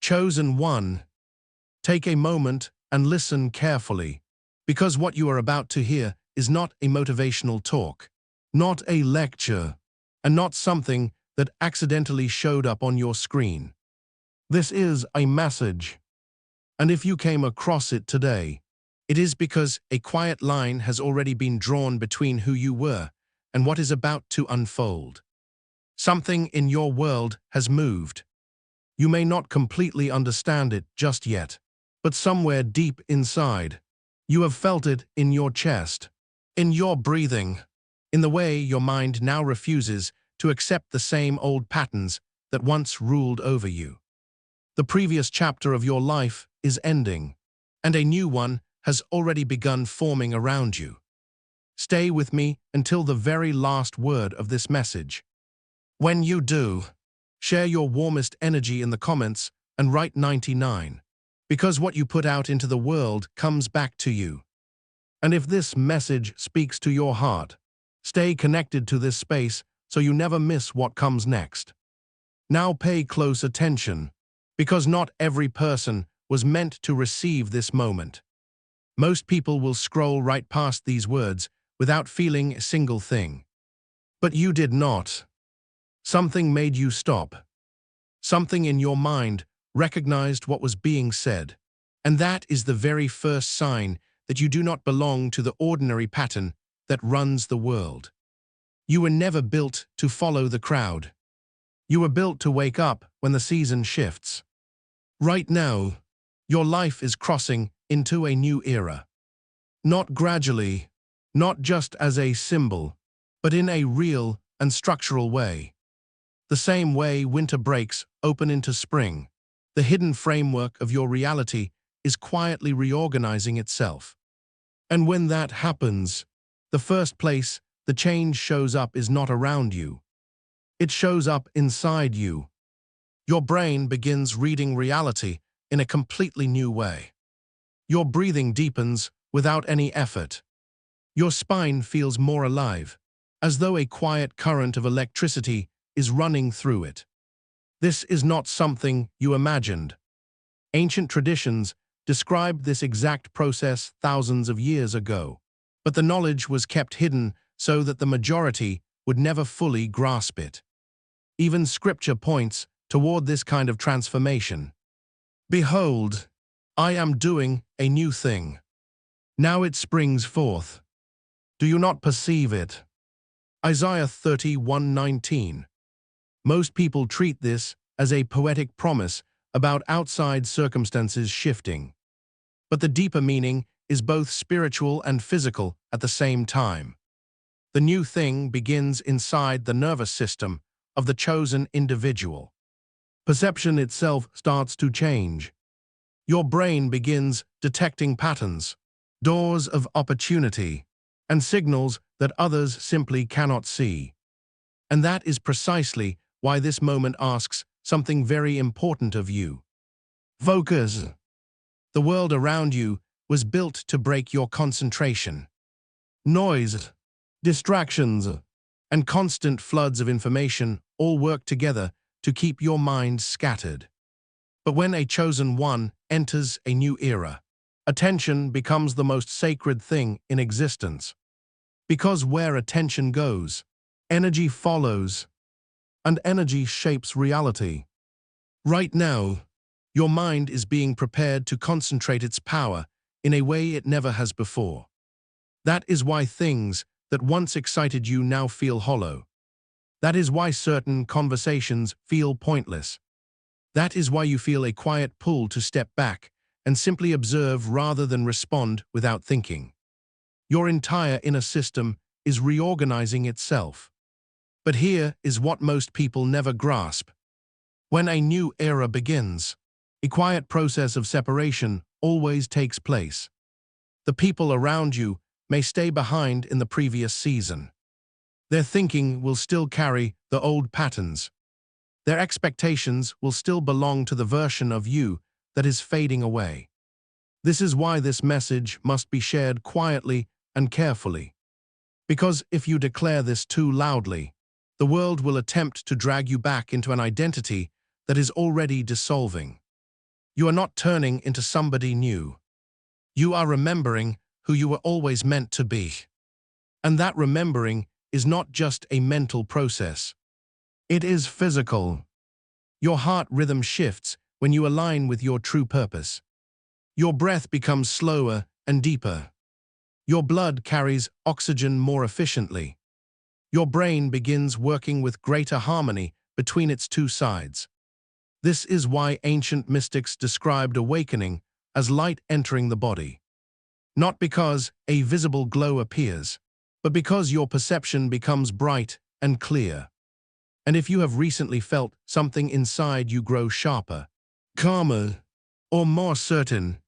Chosen one, take a moment and listen carefully, because what you are about to hear is not a motivational talk, not a lecture, and not something that accidentally showed up on your screen. This is a message. And if you came across it today, it is because a quiet line has already been drawn between who you were and what is about to unfold. Something in your world has moved. You may not completely understand it just yet, but somewhere deep inside, you have felt it in your chest, in your breathing, in the way your mind now refuses to accept the same old patterns that once ruled over you. The previous chapter of your life is ending, and a new one has already begun forming around you. Stay with me until the very last word of this message. When you do, share your warmest energy in the comments and write 99, because what you put out into the world comes back to you. And if this message speaks to your heart, stay connected to this space so you never miss what comes next. Now pay close attention, because not every person was meant to receive this moment. Most people will scroll right past these words without feeling a single thing. But you did not. Something made you stop. Something in your mind recognized what was being said. And that is the very first sign that you do not belong to the ordinary pattern that runs the world. You were never built to follow the crowd. You were built to wake up when the season shifts. Right now, your life is crossing into a new era. Not gradually, not just as a symbol, but in a real and structural way. The same way winter breaks open into spring, the hidden framework of your reality is quietly reorganizing itself. And when that happens, the first place the change shows up is not around you. It shows up inside you. Your brain begins reading reality in a completely new way. Your breathing deepens without any effort. Your spine feels more alive, as though a quiet current of electricity is running through it. This is not something you imagined. Ancient traditions described this exact process thousands of years ago, but the knowledge was kept hidden so that the majority would never fully grasp it. Even scripture points toward this kind of transformation. Behold, I am doing a new thing. Now it springs forth. Do you not perceive it? Isaiah 31:19. Most people treat this as a poetic promise about outside circumstances shifting. But the deeper meaning is both spiritual and physical at the same time. The new thing begins inside the nervous system of the chosen individual. Perception itself starts to change. Your brain begins detecting patterns, doors of opportunity, and signals that others simply cannot see. And that is precisely why this moment asks something very important of you. Focus. The world around you was built to break your concentration. Noise, distractions, and constant floods of information all work together to keep your mind scattered. But when a chosen one enters a new era, attention becomes the most sacred thing in existence. Because where attention goes, energy follows, and energy shapes reality. Right now, your mind is being prepared to concentrate its power in a way it never has before. That is why things that once excited you now feel hollow. That is why certain conversations feel pointless. That is why you feel a quiet pull to step back and simply observe rather than respond without thinking. Your entire inner system is reorganizing itself. But here is what most people never grasp. When a new era begins, a quiet process of separation always takes place. The people around you may stay behind in the previous season. Their thinking will still carry the old patterns. Their expectations will still belong to the version of you that is fading away. This is why this message must be shared quietly and carefully. Because if you declare this too loudly, the world will attempt to drag you back into an identity that is already dissolving. You are not turning into somebody new. You are remembering who you were always meant to be. And that remembering is not just a mental process. It is physical. Your heart rhythm shifts when you align with your true purpose. Your breath becomes slower and deeper. Your blood carries oxygen more efficiently. Your brain begins working with greater harmony between its two sides. This is why ancient mystics described awakening as light entering the body. Not because a visible glow appears, but because your perception becomes bright and clear. And if you have recently felt something inside you grow sharper, calmer, or more certain,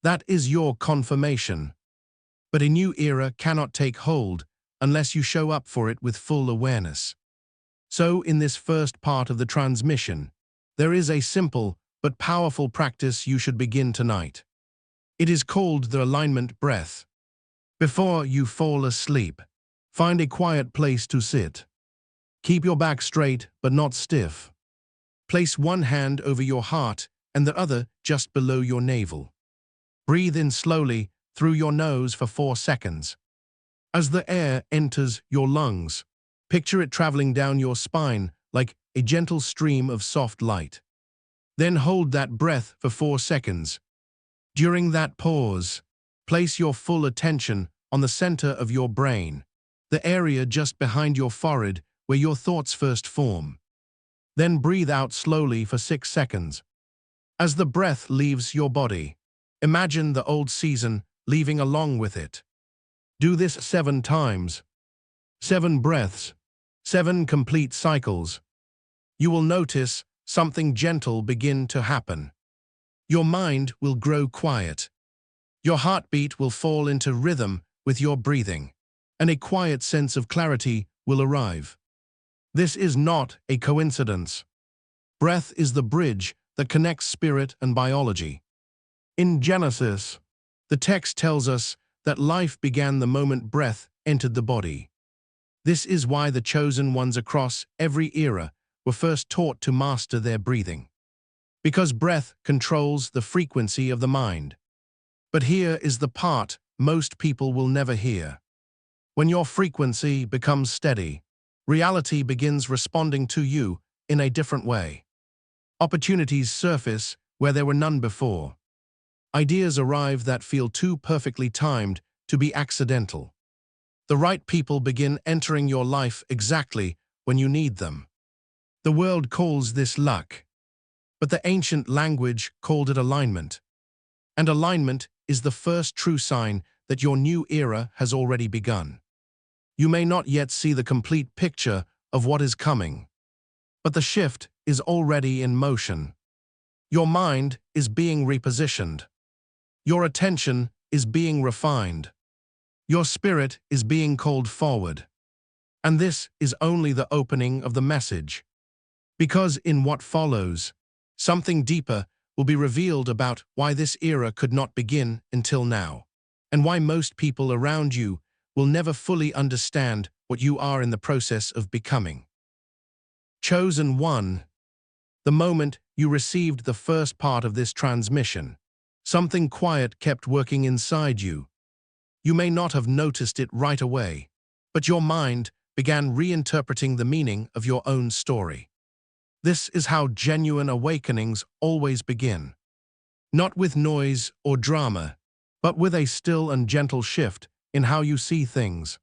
that is your confirmation. But a new era cannot take hold unless you show up for it with full awareness. So in this first part of the transmission, there is a simple but powerful practice you should begin tonight. It is called the alignment breath. Before you fall asleep, find a quiet place to sit. Keep your back straight but not stiff. Place one hand over your heart and the other just below your navel. Breathe in slowly through your nose for 4 seconds. As the air enters your lungs, picture it traveling down your spine like a gentle stream of soft light. Then hold that breath for 4 seconds. During that pause, place your full attention on the center of your brain, the area just behind your forehead where your thoughts first form. Then breathe out slowly for 6 seconds. As the breath leaves your body, imagine the old season leaving along with it. Do this 7 times. 7 breaths, 7 complete cycles. You will notice something gentle begin to happen. Your mind will grow quiet. Your heartbeat will fall into rhythm with your breathing, and a quiet sense of clarity will arrive. This is not a coincidence. Breath is the bridge that connects spirit and biology. In Genesis, the text tells us that life began the moment breath entered the body. This is why the chosen ones across every era were first taught to master their breathing. Because breath controls the frequency of the mind. But here is the part most people will never hear. When your frequency becomes steady, reality begins responding to you in a different way. Opportunities surface where there were none before. Ideas arrive that feel too perfectly timed to be accidental. The right people begin entering your life exactly when you need them. The world calls this luck, but the ancient language called it alignment. And alignment is the first true sign that your new era has already begun. You may not yet see the complete picture of what is coming, but the shift is already in motion. Your mind is being repositioned. Your attention is being refined. Your spirit is being called forward. And this is only the opening of the message. Because in what follows, something deeper will be revealed about why this era could not begin until now, and why most people around you will never fully understand what you are in the process of becoming. Chosen one, the moment you received the first part of this transmission, something quiet kept working inside you. You may not have noticed it right away, but your mind began reinterpreting the meaning of your own story. This is how genuine awakenings always begin. Not with noise or drama, but with a still and gentle shift in how you see things.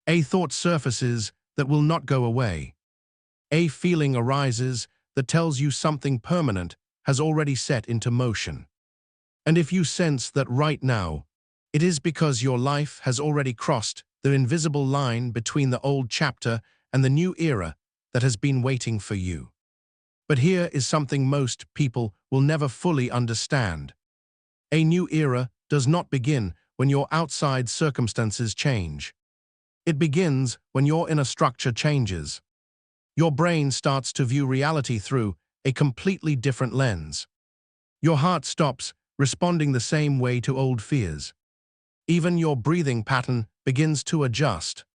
A thought surfaces that will not go away. A feeling arises that tells you something permanent has already set into motion. And if you sense that right now, it is because your life has already crossed the invisible line between the old chapter and the new era that has been waiting for you. But here is something most people will never fully understand. A new era does not begin when your outside circumstances change. It begins when your inner structure changes. Your brain starts to view reality through a completely different lens. Your heart stops responding the same way to old fears. Even your breathing pattern begins to adjust.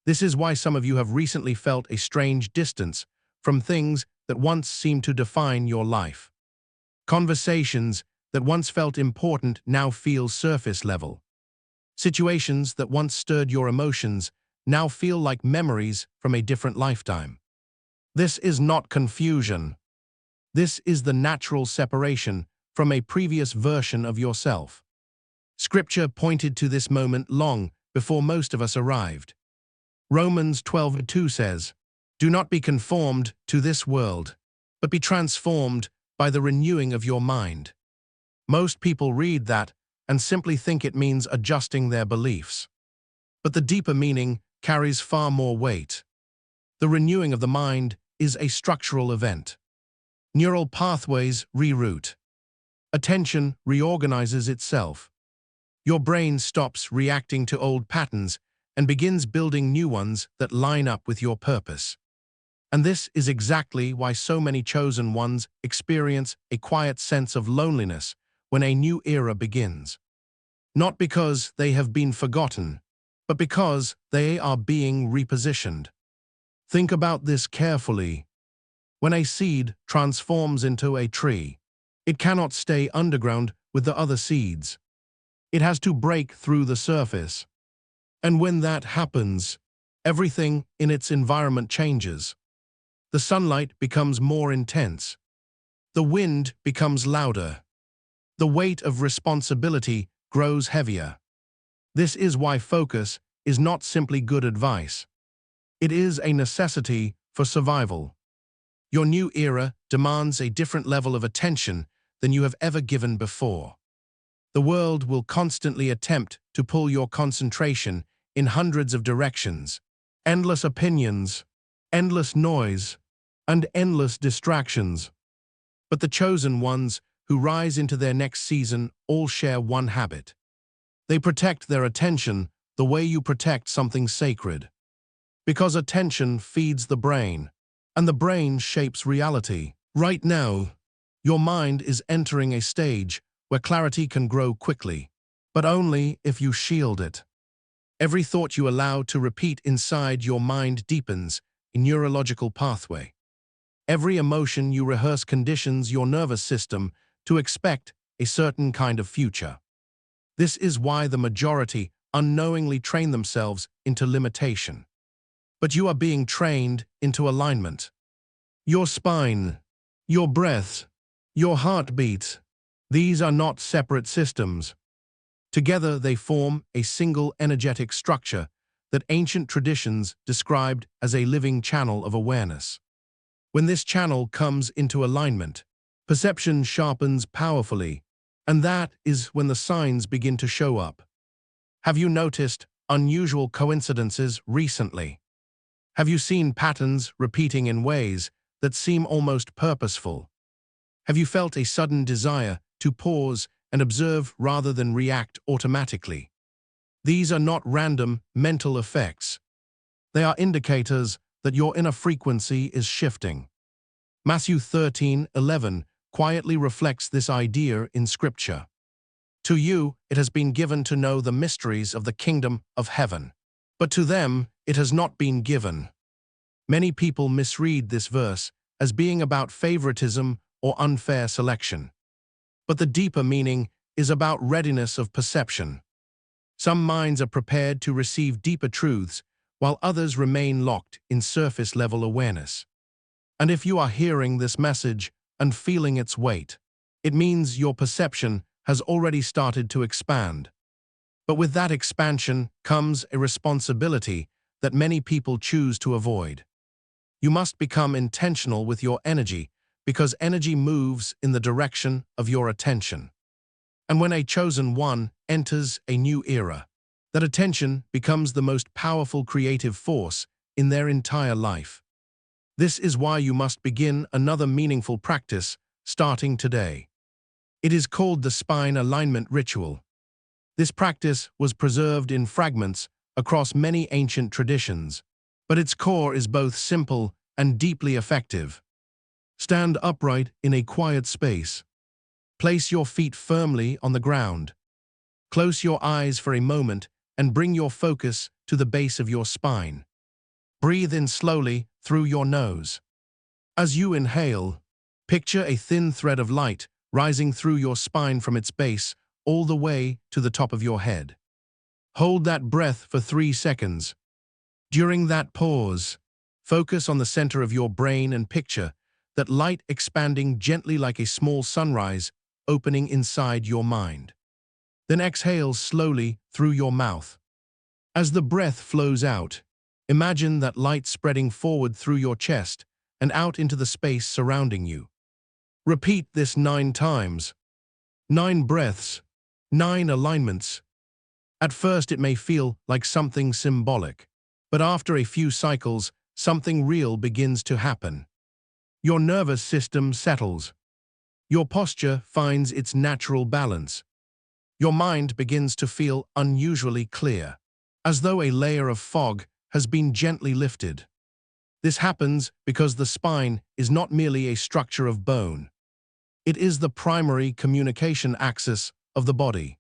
This is why some of you have recently felt a strange distance from things that once seemed to define your life. Conversations that once felt important now feel surface level. Situations that once stirred your emotions now feel like memories from a different lifetime. This is not confusion. This is the natural separation from a previous version of yourself. Scripture pointed to this moment long before most of us arrived. Romans 12:2 says, "Do not be conformed to this world, but be transformed by the renewing of your mind." Most people read that and simply think it means adjusting their beliefs. But the deeper meaning carries far more weight. The renewing of the mind is a structural event. Neural pathways reroute. Attention reorganizes itself. Your brain stops reacting to old patterns and begins building new ones that line up with your purpose. And this is exactly why so many chosen ones experience a quiet sense of loneliness when a new era begins. Not because they have been forgotten, but because they are being repositioned. Think about this carefully. When a seed transforms into a tree, it cannot stay underground with the other seeds. It has to break through the surface. And when that happens, everything in its environment changes. The sunlight becomes more intense. The wind becomes louder. The weight of responsibility grows heavier. This is why focus is not simply good advice. It is a necessity for survival. Your new era demands a different level of attention than you have ever given before. The world will constantly attempt to pull your concentration in hundreds of directions. Endless opinions, endless noise, and endless distractions. But the chosen ones who rise into their next season all share one habit. They protect their attention the way you protect something sacred. Because attention feeds the brain, and the brain shapes reality. Right now, your mind is entering a stage where clarity can grow quickly, but only if you shield it. Every thought you allow to repeat inside your mind deepens a neurological pathway. Every emotion you rehearse conditions your nervous system to expect a certain kind of future. This is why the majority unknowingly train themselves into limitation. But you are being trained into alignment. Your spine, your breath, your heartbeat, these are not separate systems. Together they form a single energetic structure that ancient traditions described as a living channel of awareness. When this channel comes into alignment, perception sharpens powerfully, and that is when the signs begin to show up. Have you noticed unusual coincidences recently? Have you seen patterns repeating in ways that seem almost purposeful? Have you felt a sudden desire to pause and observe rather than react automatically? These are not random mental effects. They are indicators that your inner frequency is shifting. Matthew 13:11 quietly reflects this idea in Scripture. To you it has been given to know the mysteries of the kingdom of heaven, but to them it has not been given. Many people misread this verse as being about favoritism or unfair selection. But the deeper meaning is about readiness of perception. Some minds are prepared to receive deeper truths, while others remain locked in surface-level awareness. And if you are hearing this message and feeling its weight, it means your perception has already started to expand. But with that expansion comes a responsibility that many people choose to avoid. You must become intentional with your energy, because energy moves in the direction of your attention. And when a chosen one enters a new era, that attention becomes the most powerful creative force in their entire life. This is why you must begin another meaningful practice starting today. It is called the spine alignment ritual. This practice was preserved in fragments across many ancient traditions, but its core is both simple and deeply effective. Stand upright in a quiet space. Place your feet firmly on the ground. Close your eyes for a moment and bring your focus to the base of your spine. Breathe in slowly through your nose. As you inhale, picture a thin thread of light rising through your spine from its base all the way to the top of your head. Hold that breath for 3 seconds. During that pause, focus on the center of your brain and picture that light expanding gently like a small sunrise opening inside your mind. Then exhale slowly through your mouth. As the breath flows out, imagine that light spreading forward through your chest and out into the space surrounding you. Repeat this 9 times. 9 breaths, 9 alignments. At first it may feel like something symbolic, but after a few cycles, something real begins to happen. Your nervous system settles. Your posture finds its natural balance. Your mind begins to feel unusually clear, as though a layer of fog has been gently lifted. This happens because the spine is not merely a structure of bone. It is the primary communication axis of the body.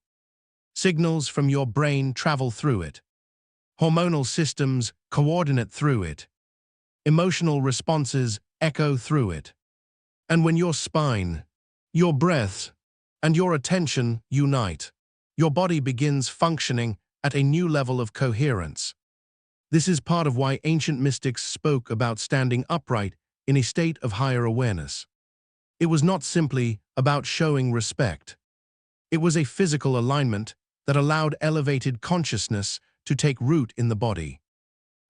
Signals from your brain travel through it. Hormonal systems coordinate through it. Emotional responses echo through it. And when your spine, your breath, and your attention unite, your body begins functioning at a new level of coherence. This is part of why ancient mystics spoke about standing upright in a state of higher awareness. It was not simply about showing respect. It was a physical alignment that allowed elevated consciousness to take root in the body.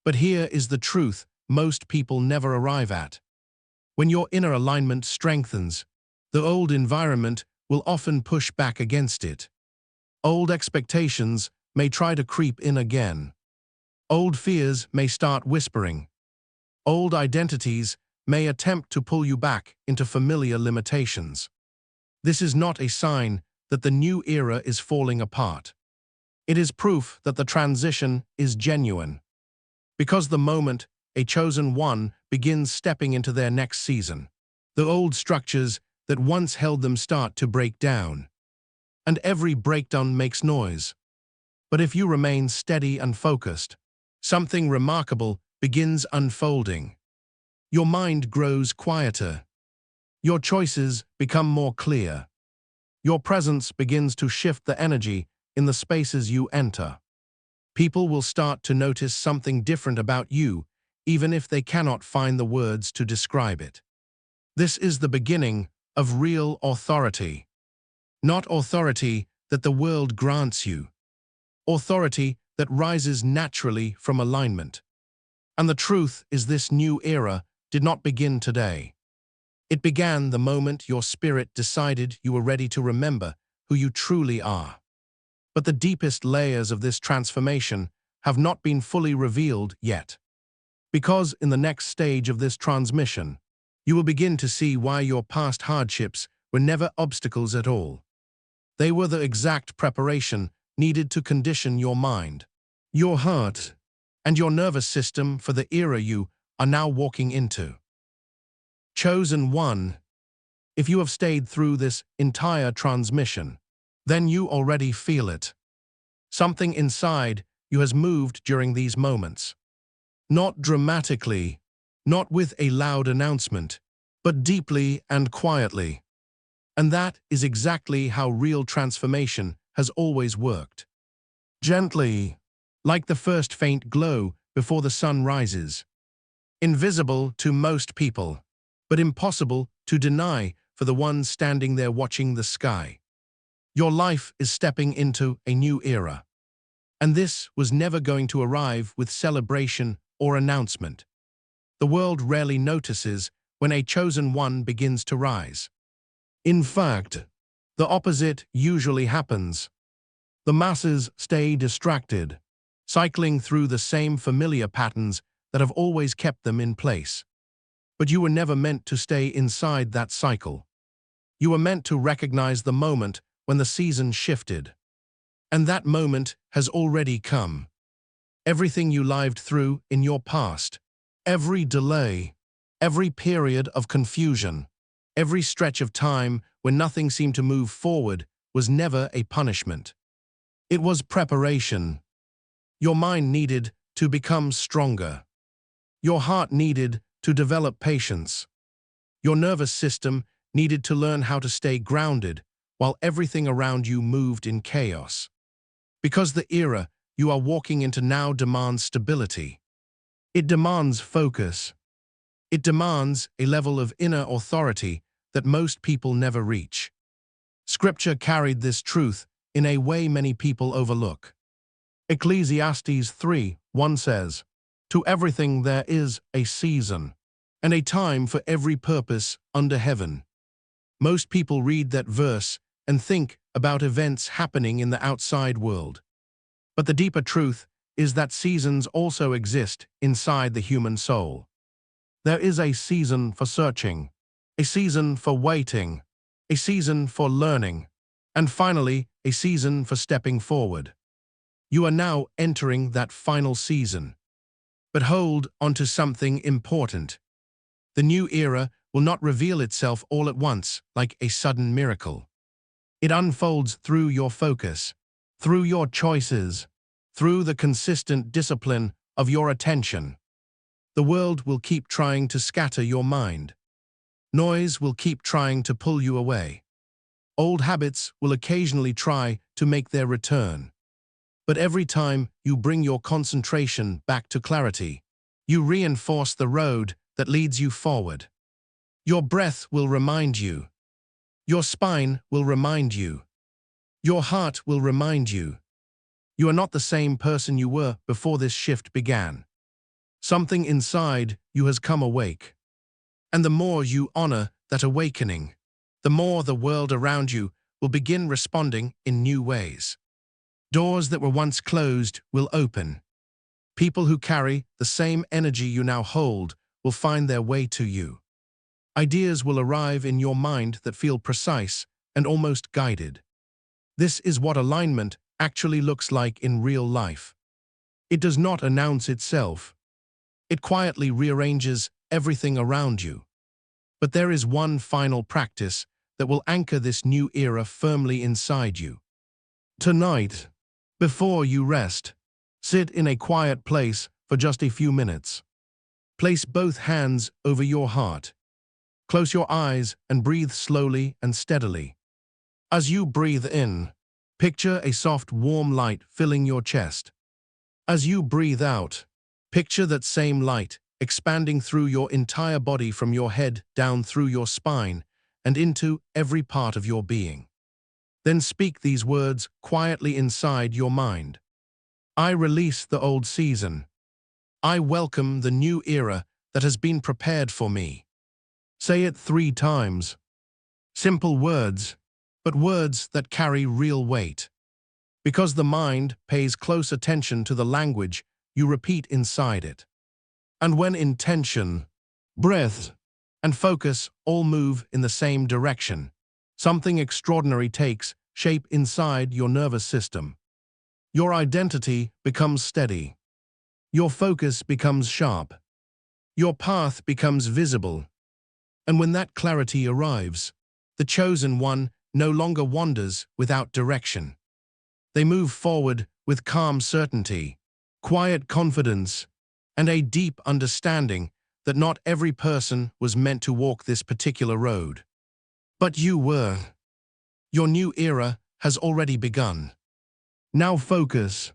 But here is the truth most people never arrive at. When your inner alignment strengthens, the old environment will often push back against it. Old expectations may try to creep in again. Old fears may start whispering. Old identities may attempt to pull you back into familiar limitations. This is not a sign that the new era is falling apart. It is proof that the transition is genuine. Because the moment a chosen one begins stepping into their next season, the old structures that once held them start to break down. And every breakdown makes noise. But if you remain steady and focused, something remarkable begins unfolding. Your mind grows quieter. Your choices become more clear. Your presence begins to shift the energy in the spaces you enter. People will start to notice something different about you, even if they cannot find the words to describe it. This is the beginning of real authority. Not authority that the world grants you. Authority that rises naturally from alignment. And the truth is, this new era did not begin today. It began the moment your spirit decided you were ready to remember who you truly are. But the deepest layers of this transformation have not been fully revealed yet. Because in the next stage of this transmission, you will begin to see why your past hardships were never obstacles at all. They were the exact preparation needed to condition your mind, your heart, and your nervous system for the era you are now walking into. Chosen one, if you have stayed through this entire transmission, then you already feel it. Something inside you has moved during these moments. Not dramatically, not with a loud announcement, but deeply and quietly. And that is exactly how real transformation has always worked. Gently, like the first faint glow before the sun rises. Invisible to most people, but impossible to deny for the one standing there watching the sky. Your life is stepping into a new era. And this was never going to arrive with celebration or announcement. The world rarely notices when a chosen one begins to rise. In fact, the opposite usually happens. The masses stay distracted, cycling through the same familiar patterns that have always kept them in place. But you were never meant to stay inside that cycle. You were meant to recognize the moment when the season shifted. And that moment has already come. Everything you lived through in your past, every delay, every period of confusion, every stretch of time when nothing seemed to move forward was never a punishment. It was preparation. Your mind needed to become stronger. Your heart needed to develop patience. Your nervous system needed to learn how to stay grounded while everything around you moved in chaos. Because the era you are walking into now demands stability. It demands focus. It demands a level of inner authority that most people never reach. Scripture carried this truth in a way many people overlook. Ecclesiastes 3:1 says, "To everything there is a season, and a time for every purpose under heaven." Most people read that verse and think about events happening in the outside world. But the deeper truth is that seasons also exist inside the human soul. There is a season for searching, a season for waiting, a season for learning, and finally, a season for stepping forward. You are now entering that final season. But hold onto something important. The new era will not reveal itself all at once like a sudden miracle. It unfolds through your focus, through your choices, through the consistent discipline of your attention. The world will keep trying to scatter your mind. Noise will keep trying to pull you away. Old habits will occasionally try to make their return. But every time you bring your concentration back to clarity, you reinforce the road that leads you forward. Your breath will remind you. Your spine will remind you. Your heart will remind you. You are not the same person you were before this shift began. Something inside you has come awake. And the more you honor that awakening, the more the world around you will begin responding in new ways. Doors that were once closed will open. People who carry the same energy you now hold will find their way to you. Ideas will arrive in your mind that feel precise and almost guided. This is what alignment actually looks like in real life. It does not announce itself. It quietly rearranges everything around you. But there is one final practice that will anchor this new era firmly inside you. Tonight, before you rest, sit in a quiet place for just a few minutes. Place both hands over your heart. Close your eyes and breathe slowly and steadily. As you breathe in, picture a soft, warm light filling your chest. As you breathe out, picture that same light expanding through your entire body from your head down through your spine and into every part of your being. Then speak these words quietly inside your mind. I release the old season. I welcome the new era that has been prepared for me. Say it 3 times. Simple words, but words that carry real weight. Because the mind pays close attention to the language you repeat inside it. And when intention, breath, and focus all move in the same direction, something extraordinary takes shape inside your nervous system. Your identity becomes steady. Your focus becomes sharp. Your path becomes visible. And when that clarity arrives, the chosen one no longer wanders without direction. They move forward with calm certainty, quiet confidence, and a deep understanding that not every person was meant to walk this particular road. But you were. Your new era has already begun. Now focus.